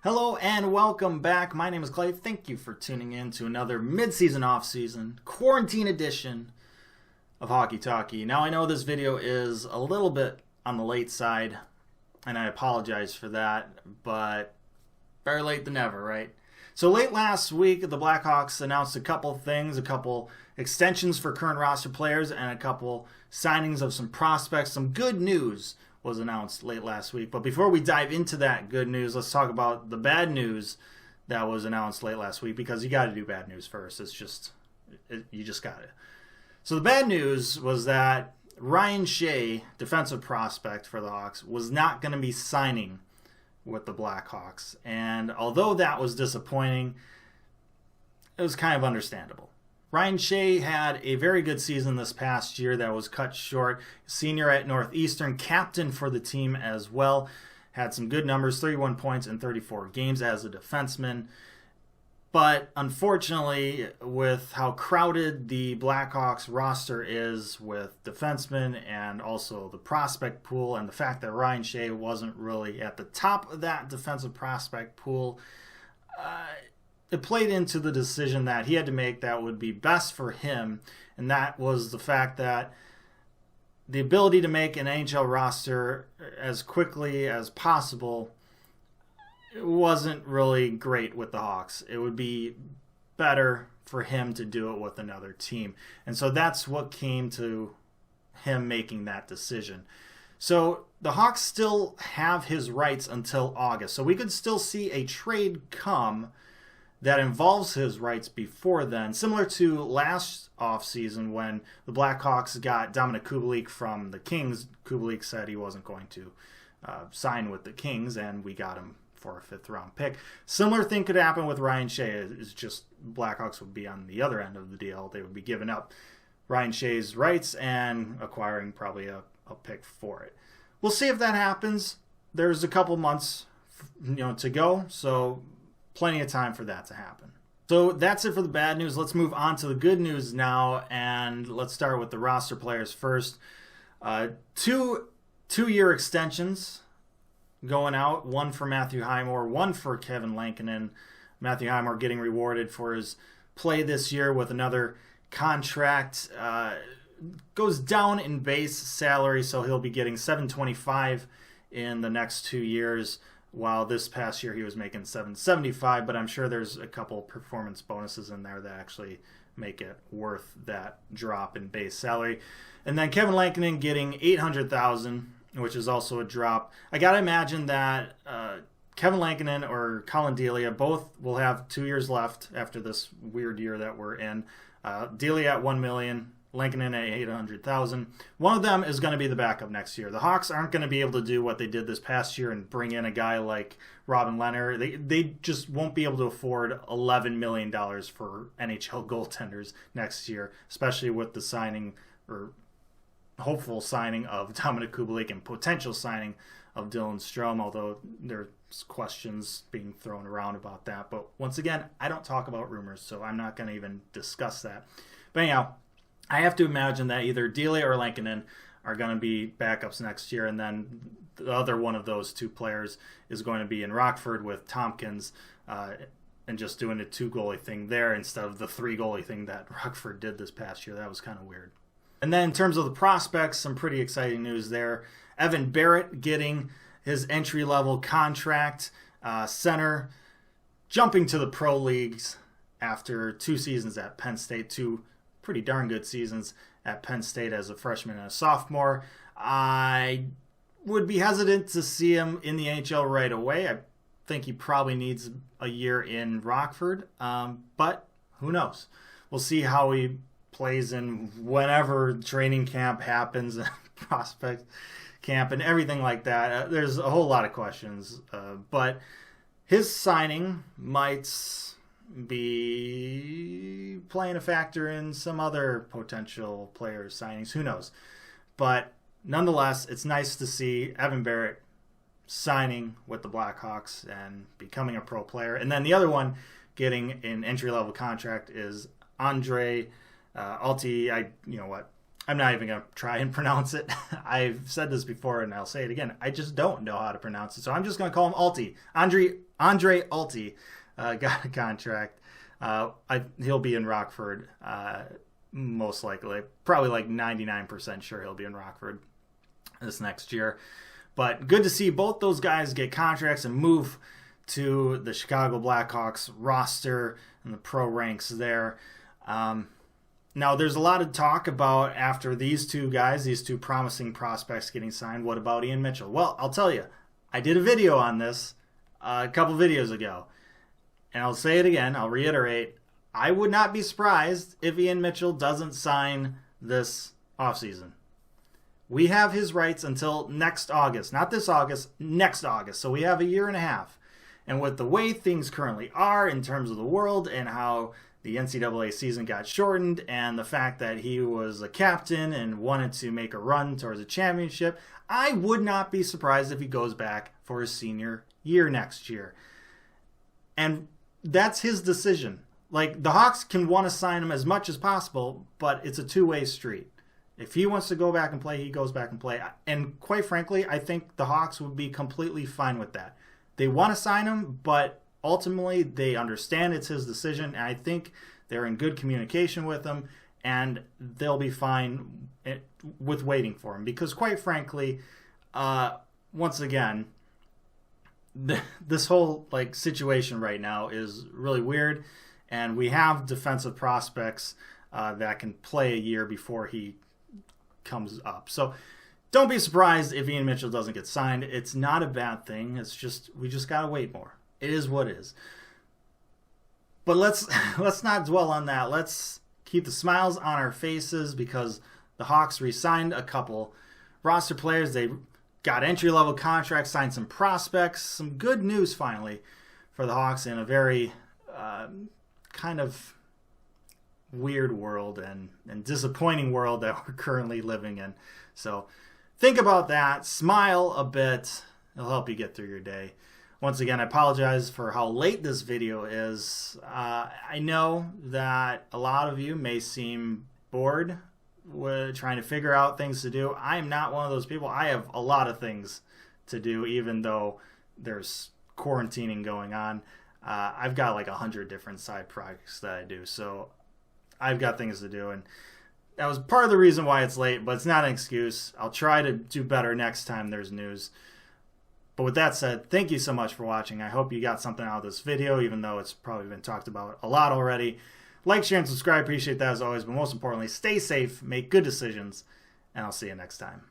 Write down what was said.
Hello and welcome back. My name is Clay. Thank you for tuning in to another mid-season, off-season, quarantine edition of Hockey Talkie. Now, I know this video is a little bit on the late side, and I apologize for that, but better late than never, right? So late last week, the Blackhawks announced a couple things, a couple extensions for current roster players, and a couple signings of some prospects. Some good news was announced late last week. But before we dive into that good news, let's talk about the bad news that was announced late last week, because you got to do bad news first. You just got it. So the bad news was that Ryan Shea, defensive prospect for the Hawks, was not going to be signing with the Blackhawks. And although that was disappointing, it was kind of understandable. Ryan Shea had a very good season this past year that was cut short. Senior at Northeastern, captain for the team as well. Had some good numbers, 31 points in 34 games as a defenseman. But unfortunately, with how crowded the Blackhawks roster is with defensemen and also the prospect pool, and the fact that Ryan Shea wasn't really at the top of that defensive prospect pool, it played into the decision that he had to make that would be best for him, and that was the fact that the ability to make an NHL roster as quickly as possible wasn't really great with the Hawks. It would be better for him to do it with another team. And so that's what came to him making that decision. So the Hawks still have his rights until August. So we could still see a trade come that involves his rights before then, similar to last offseason when the Blackhawks got Dominik Kubalik from the Kings. Kubalik said he wasn't going to sign with the Kings, and we got him for a fifth-round pick. Similar thing could happen with Ryan Shea. It's just Blackhawks would be on the other end of the deal. They would be giving up Ryan Shea's rights and acquiring probably a pick for it. We'll see if that happens. There's a couple months to go, so plenty of time for that to happen. So that's it for the bad news. Let's move on to the good news now, and let's start with the roster players first. Two-year extensions going out, one for Matthew Highmore, one for Kevin Lankinen. Matthew Highmore getting rewarded for his play this year with another contract. Goes down in base salary, so he'll be getting $725 in the next 2 years, while this past year he was making $775, but I'm sure there's a couple performance bonuses in there that actually make it worth that drop in base salary. And then Kevin Lankinen getting $800,000, which is also a drop. I got to imagine that Kevin Lankinen or Colin Delia both will have 2 years left after this weird year that we're in. Delia at $1 million, Lankinen at $800,000. One of them is going to be the backup next year. The Hawks aren't going to be able to do what they did this past year and bring in a guy like Robin Lehner. They just won't be able to afford $11 million for NHL goaltenders next year, especially with the signing or hopeful signing of Dominik Kubalik and potential signing of Dylan Strome, although there's questions being thrown around about that. But once again, I don't talk about rumors, so I'm not going to even discuss that. But anyhow, I have to imagine that either Delia or Lankinen are going to be backups next year, and then the other one of those two players is going to be in Rockford with Tompkins and just doing a 2-goalie thing there instead of the 3-goalie thing that Rockford did this past year. That was kind of weird. And then in terms of the prospects, some pretty exciting news there. Evan Barratt getting his entry-level contract, center, jumping to the pro leagues after 2 seasons at Penn State, 2 pretty darn good seasons at Penn State as a freshman and a sophomore. I would be hesitant to see him in the NHL right away. I think he probably needs a year in Rockford, but who knows? We'll see how he plays in whenever training camp happens and prospect camp and everything like that. There's a whole lot of questions, but his signing might be playing a factor in some other potential players' signings. Who knows? But nonetheless, it's nice to see Evan Barratt signing with the Blackhawks and becoming a pro player. And then the other one getting an entry-level contract is Andrei. You know what? I'm not even going to try and pronounce it. I've said this before and I'll say it again. I just don't know how to pronounce it. So I'm just going to call him Andrei Andrei got a contract. He'll be in Rockford most likely. Probably like 99% sure he'll be in Rockford this next year. But good to see both those guys get contracts and move to the Chicago Blackhawks roster and the pro ranks there. Now, there's a lot of talk about after these two guys, these two promising prospects getting signed, what about Ian Mitchell? Well, I'll tell you, I did a video on this a couple videos ago. And I'll say it again, I'll reiterate, I would not be surprised if Ian Mitchell doesn't sign this offseason. We have his rights until next August. Not this August, next August. So we have a year and a half. And with the way things currently are in terms of the world and how the NCAA season got shortened and the fact that he was a captain and wanted to make a run towards a championship, I would not be surprised if he goes back for his senior year next year. And that's his decision. Like, the Hawks can want to sign him as much as possible, but it's a two-way street. If he wants to go back and play, he goes back and play. And quite frankly, I think the Hawks would be completely fine with that. They want to sign him, but ultimately they understand it's his decision. And I think they're in good communication with him, and they'll be fine with waiting for him. Because quite frankly, once again, this whole situation right now is really weird. And we have defensive prospects that can play a year before he comes up. So don't be surprised if Ian Mitchell doesn't get signed. It's not a bad thing. It's just we just gotta wait more. It is what it is. But let's not dwell on that. Let's keep the smiles on our faces because the Hawks re-signed a couple roster players. They got entry-level contracts, signed some prospects. Some good news finally for the Hawks in a very kind of weird world and disappointing world that we're currently living in. So think about that. Smile a bit. It'll help you get through your day. Once again, I apologize for how late this video is. I know that a lot of you may seem bored with trying to figure out things to do. I am not one of those people. I have a lot of things to do, even though there's quarantining going on. I've got like 100 different side projects that I do. So I've got things to do, and that was part of the reason why it's late, but it's not an excuse. I'll try to do better next time there's news. But with that said, thank you so much for watching. I hope you got something out of this video, even though it's probably been talked about a lot already. Like, share, and subscribe. Appreciate that as always. But most importantly, stay safe, make good decisions, and I'll see you next time.